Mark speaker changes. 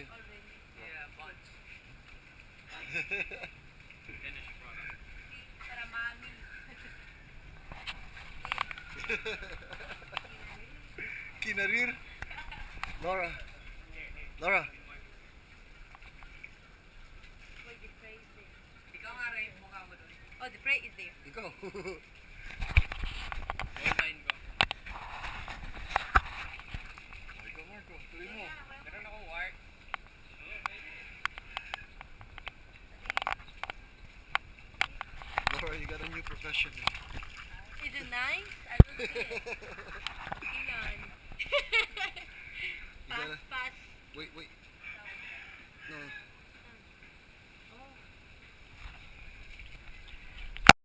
Speaker 1: already.
Speaker 2: Yeah, bunch. Finished product.
Speaker 3: Para mami.
Speaker 1: Kinarir. Laura. Laura.
Speaker 3: Wait, the prey is there.
Speaker 2: Ikaw nga rin, mukha mo doon.
Speaker 3: Oh, the prey is there.
Speaker 1: Ikaw.
Speaker 2: Online ko.
Speaker 1: Ikaw, Marco. Tuloy mo.
Speaker 2: Meron ako wart.
Speaker 1: Laura, you got a new profession.
Speaker 3: Is it nice? I don't see it. Ilan.
Speaker 1: You gotta-
Speaker 3: Pass.
Speaker 1: Wait, wait.